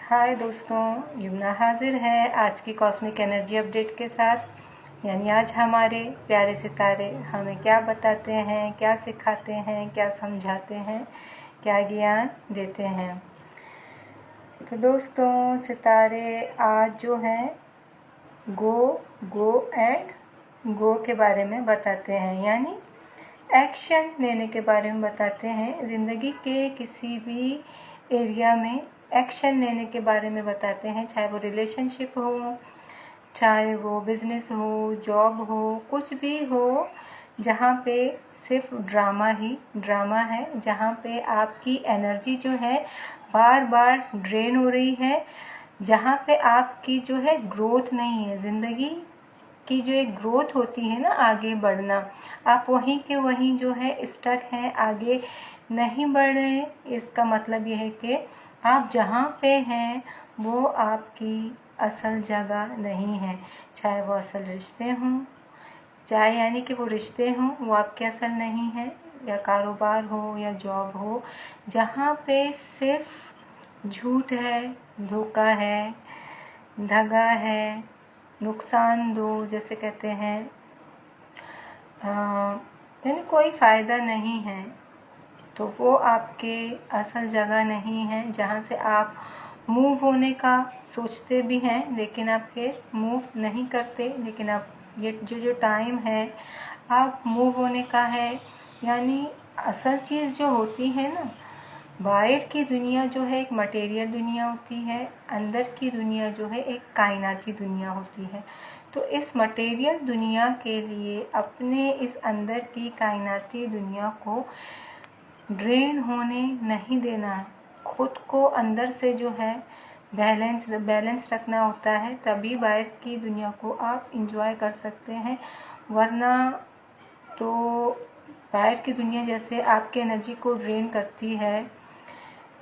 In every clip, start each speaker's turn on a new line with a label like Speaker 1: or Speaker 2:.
Speaker 1: हाय दोस्तों, युमना हाजिर है आज की कॉस्मिक एनर्जी अपडेट के साथ। यानी आज हमारे प्यारे सितारे हमें क्या बताते हैं, क्या सिखाते हैं, क्या समझाते हैं, क्या ज्ञान देते हैं। तो दोस्तों, सितारे आज जो है गो एंड गो के बारे में बताते हैं, यानी एक्शन लेने के बारे में बताते हैं। ज़िंदगी के किसी भी एरिया में एक्शन लेने के बारे में बताते हैं, चाहे वो रिलेशनशिप हो, चाहे वो बिज़नेस हो, जॉब हो, कुछ भी हो, जहाँ पे सिर्फ ड्रामा है, जहाँ पे आपकी एनर्जी जो है बार बार ड्रेन हो रही है, जहाँ पे आपकी जो है ग्रोथ नहीं है। ज़िंदगी की जो एक ग्रोथ होती है ना, आगे बढ़ना, आप वहीं के वहीं जो है स्टक हैं, आगे नहीं बढ़ रहे। इसका मतलब यह है कि आप जहाँ पे हैं वो आपकी असल जगह नहीं है। चाहे वो असल रिश्ते हों, चाहे यानी कि वो रिश्ते हों वो आपके असल नहीं है, या कारोबार हो या जॉब हो, जहाँ पे सिर्फ झूठ है, धोखा है, दगा है, नुकसान दो जैसे कहते हैं, यानी कोई फ़ायदा नहीं है, तो वो आपके असल जगह नहीं है, जहाँ से आप मूव होने का सोचते भी हैं लेकिन आप फिर मूव नहीं करते। लेकिन आप ये जो टाइम है आप मूव होने का है। यानी असल चीज़ जो होती है ना, बाहर की दुनिया जो है एक मटेरियल दुनिया होती है, अंदर की दुनिया जो है एक कायनाती दुनिया होती है। तो इस मटेरियल दुनिया के लिए अपने इस अंदर की कायनाती दुनिया को ड्रेन होने नहीं देना है। खुद को अंदर से जो है बैलेंस रखना होता है, तभी बाहर की दुनिया को आप इंजॉय कर सकते हैं। वरना तो बाहर की दुनिया जैसे आपकी एनर्जी को ड्रेन करती है,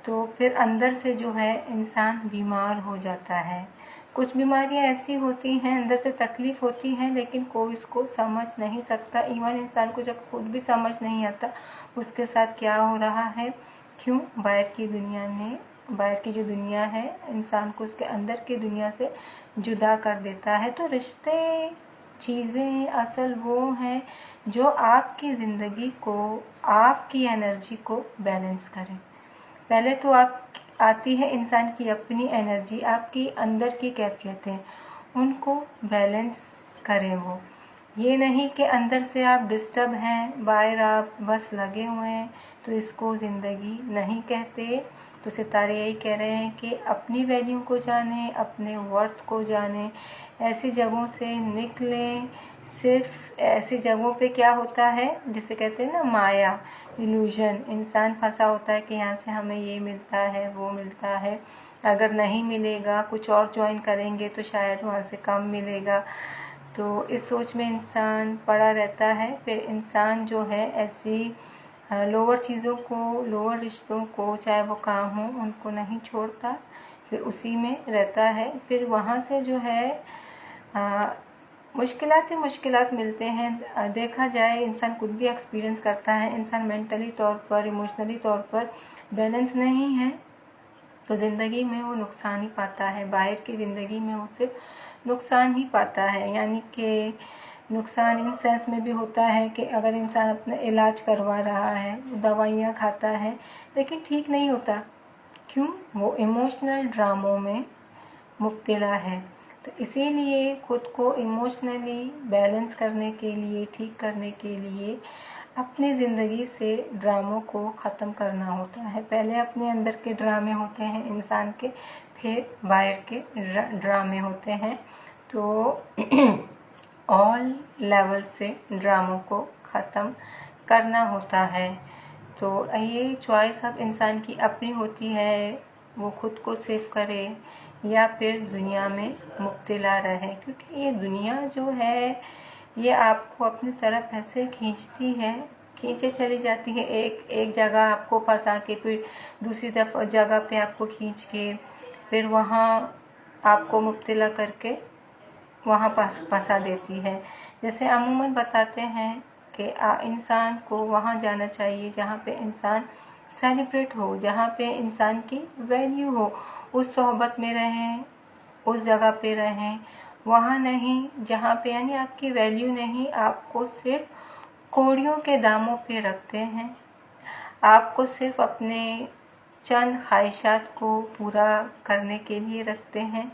Speaker 1: तो फिर अंदर से जो है इंसान बीमार हो जाता है। कुछ बीमारियां ऐसी होती हैं, अंदर से तकलीफ़ होती हैं, लेकिन कोई इसको समझ नहीं सकता। इवन इंसान को जब खुद भी समझ नहीं आता उसके साथ क्या हो रहा है, क्यों बाहर की जो दुनिया है इंसान को उसके अंदर की दुनिया से जुदा कर देता है। तो रिश्ते, चीज़ें असल वो हैं जो आपकी ज़िंदगी को, आपकी एनर्जी को बैलेंस करें। पहले तो आप आती है इंसान की अपनी एनर्जी, आपकी अंदर की कैफियतें, उनको बैलेंस करें। वो ये नहीं कि अंदर से आप डिस्टर्ब हैं, बाहर आप बस लगे हुए हैं, तो इसको ज़िंदगी नहीं कहते। तो सितारे यही कह रहे हैं कि अपनी वैल्यू को जानें, अपने वर्थ को जानें, ऐसी जगहों से निकलें। सिर्फ ऐसी जगहों पे क्या होता है, जिसे कहते हैं ना माया, इल्यूजन, इंसान फंसा होता है कि यहाँ से हमें ये मिलता है, वो मिलता है, अगर नहीं मिलेगा कुछ और ज्वाइन करेंगे तो शायद वहाँ से कम मिलेगा। तो इस सोच में इंसान पड़ा रहता है। फिर इंसान जो है ऐसी लोअर चीज़ों को, लोअर रिश्तों को, चाहे वो काम हो, उनको नहीं छोड़ता, फिर उसी में रहता है। फिर वहाँ से जो है मुश्किलात मिलते हैं। देखा जाए, इंसान खुद भी एक्सपीरियंस करता है, इंसान मेंटली तौर पर, इमोशनली तौर पर बैलेंस नहीं है, तो ज़िंदगी में वो नुकसान ही पाता है। बाहर की ज़िंदगी में वो सिर्फ नुकसान ही पाता है। यानी कि नुकसान इन सेंस में भी होता है कि अगर इंसान अपना इलाज करवा रहा है, दवाइयाँ खाता है, लेकिन ठीक नहीं होता, क्यों? वो इमोशनल ड्रामों में मुब्तला है। तो इसीलिए खुद को इमोशनली बैलेंस करने के लिए, ठीक करने के लिए अपनी ज़िंदगी से ड्रामों को ख़त्म करना होता है। पहले अपने अंदर के ड्रामे होते हैं इंसान के, फिर बाहर के ड्रामे होते हैं। तो ऑल लेवल से ड्रामों को ख़त्म करना होता है। तो ये चॉइस अब इंसान की अपनी होती है, वो खुद को सेव करे या फिर दुनिया में मुब्तला रहे। क्योंकि ये दुनिया जो है ये आपको अपनी तरफ ऐसे खींचती है, खींचे चली जाती है। एक जगह आपको फंसा के फिर दूसरी जगह पे आपको खींच के फिर वहाँ आपको मुब्तला करके वहाँ फंसा देती है। जैसे अमूमन बताते हैं कि इंसान को वहाँ जाना चाहिए जहाँ पे इंसान सेलिब्रेट हो, जहाँ पे इंसान की वैल्यू हो, उस सोहबत में रहें, उस जगह पे रहें। वहाँ नहीं जहाँ पे यानी आपकी वैल्यू नहीं, आपको सिर्फ कौड़ियों के दामों पे रखते हैं, आपको सिर्फ अपने चंद ख्वाहिशात को पूरा करने के लिए रखते हैं,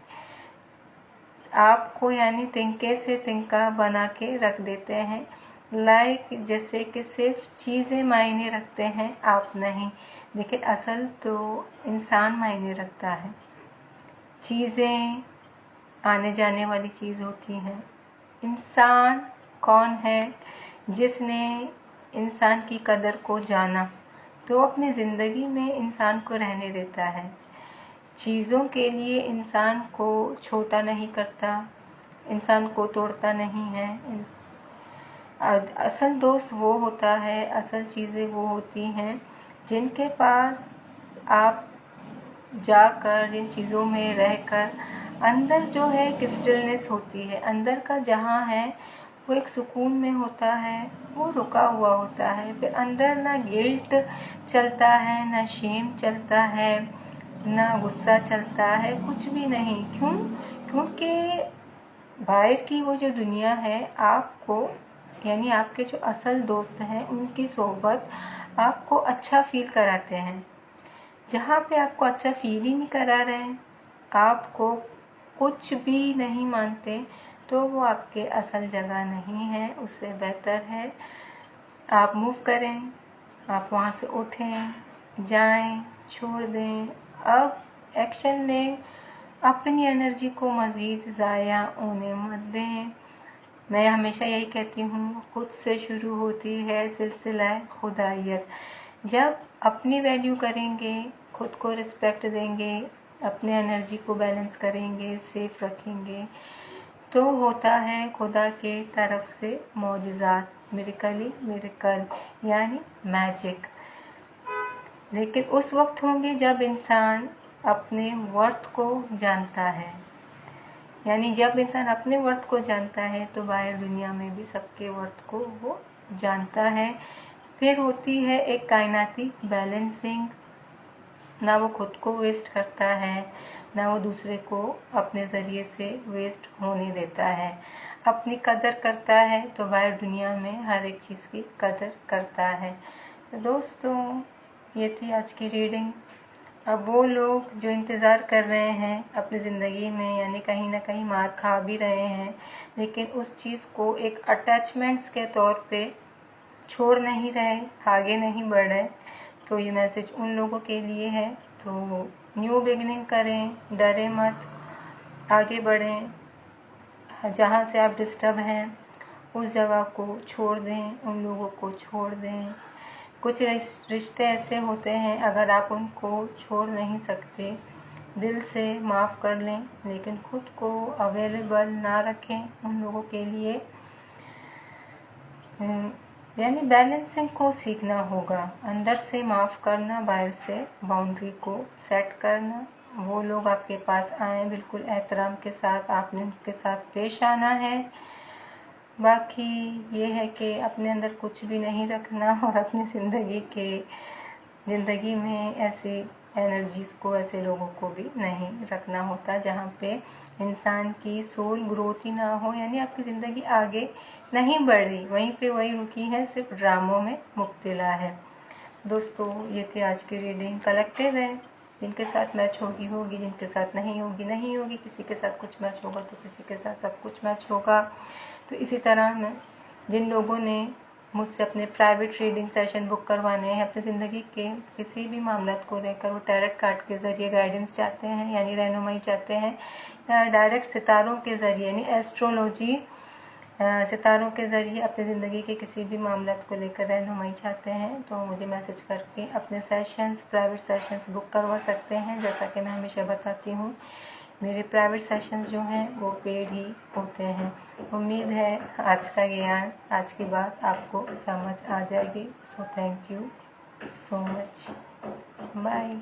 Speaker 1: आपको यानी तिनके से तिनका बना के रख देते हैं। जैसे कि सिर्फ चीज़ें मायने रखते हैं, आप नहीं। लेकिन असल तो इंसान मायने रखता है। चीज़ें आने जाने वाली चीज़ होती हैं। इंसान कौन है? जिसने इंसान की कदर को जाना तो अपनी ज़िंदगी में इंसान को रहने देता है। चीज़ों के लिए इंसान को छोटा नहीं करता, इंसान को तोड़ता नहीं है। असल दोस्त वो होता है, असल चीज़ें वो होती हैं जिनके पास आप जाकर, जिन चीज़ों में रहकर अंदर जो है एक स्टिलनेस होती है, अंदर का जहाँ है वो एक सुकून में होता है, वो रुका हुआ होता है। फिर अंदर ना गिल्ट चलता है, ना शेम चलता है, ना गुस्सा चलता है, कुछ भी नहीं। क्यों? क्योंकि बाहर की वो जो दुनिया है, आपको यानी आपके जो असल दोस्त हैं उनकी सोहबत आपको अच्छा फील कराते हैं। जहाँ पे आपको अच्छा फील ही नहीं करा रहे हैं, आपको कुछ भी नहीं मानते, तो वो आपके असल जगह नहीं है। उससे बेहतर है आप मूव करें, आप वहाँ से उठें, जाएं, छोड़ दें, अब एक्शन लें, अपनी एनर्जी को मज़ीद ज़ाया होने मत दें। मैं हमेशा यही कहती हूँ, खुद से शुरू होती है सिलसिला खुदाइयत। जब अपनी वैल्यू करेंगे, खुद को रिस्पेक्ट देंगे, अपने एनर्जी को बैलेंस करेंगे, सेफ रखेंगे, तो होता है खुदा के तरफ से मौजिज़ात, मिरेकल यानी मैजिक। लेकिन उस वक्त होंगे जब इंसान अपने वर्थ को जानता है। यानी जब इंसान अपने वर्थ को जानता है तो बाहर दुनिया में भी सबके वर्थ को वो जानता है। फिर होती है एक कायनाती बैलेंसिंग, ना वो खुद को वेस्ट करता है, ना वो दूसरे को अपने ज़रिए से वेस्ट होने देता है। अपनी कदर करता है तो बाहर दुनिया में हर एक चीज़ की कदर करता है। तो दोस्तों, ये थी आज की रीडिंग। अब वो लोग जो इंतज़ार कर रहे हैं अपनी ज़िंदगी में, यानी कहीं ना कहीं मार खा भी रहे हैं, लेकिन उस चीज़ को एक अटैचमेंट्स के तौर पे छोड़ नहीं रहे, आगे नहीं बढ़ रहे, तो ये मैसेज उन लोगों के लिए है। तो न्यू बिगिनिंग करें, डरे मत, आगे बढ़ें। जहाँ से आप डिस्टर्ब हैं उस जगह को छोड़ दें, उन लोगों को छोड़ दें। कुछ रिश्ते ऐसे होते हैं, अगर आप उनको छोड़ नहीं सकते, दिल से माफ़ कर लें, लेकिन खुद को अवेलेबल ना रखें उन लोगों के लिए। यानी बैलेंसिंग को सीखना होगा, अंदर से माफ़ करना, बाहर से बाउंड्री को सेट करना। वो लोग आपके पास आएँ, बिल्कुल एहतराम के साथ आपने उनके साथ पेश आना है। बाकी ये है कि अपने अंदर कुछ भी नहीं रखना और अपनी ज़िंदगी में ऐसी एनर्जीज़ को, ऐसे लोगों को भी नहीं रखना होता जहाँ पे इंसान की सोल ग्रोथ ही ना हो, यानी आपकी ज़िंदगी आगे नहीं बढ़ रही, वहीं पे वही रुकी है, सिर्फ ड्रामों में मुब्तला है। दोस्तों, ये थी आज की रीडिंग। कलेक्टिव है, जिनके साथ मैच होगी होगी, जिनके साथ नहीं होगी नहीं होगी, किसी के साथ कुछ मैच होगा तो किसी के साथ सब कुछ मैच होगा। तो इसी तरह मैं जिन लोगों ने मुझसे अपने प्राइवेट रीडिंग सेशन बुक करवाने हैं, अपनी ज़िंदगी के किसी भी मामला को लेकर वो टैरेट कार्ड के ज़रिए गाइडेंस चाहते हैं, यानी रहनुमाई चाहते हैं, या डायरेक्ट सितारों के ज़रिए यानी एस्ट्रोलॉजी सितारों के ज़रिए अपनी ज़िंदगी के किसी भी मामला को लेकर रहनुमाई चाहते हैं, तो मुझे मैसेज करके अपने प्राइवेट सेशंस बुक करवा सकते हैं। जैसा कि मैं हमेशा बताती हूँ, मेरे प्राइवेट सेशंस जो हैं वो पेड ही होते हैं। उम्मीद है आज का ज्ञान, आज की बात आपको समझ आ जाएगी। So thank you so much, bye.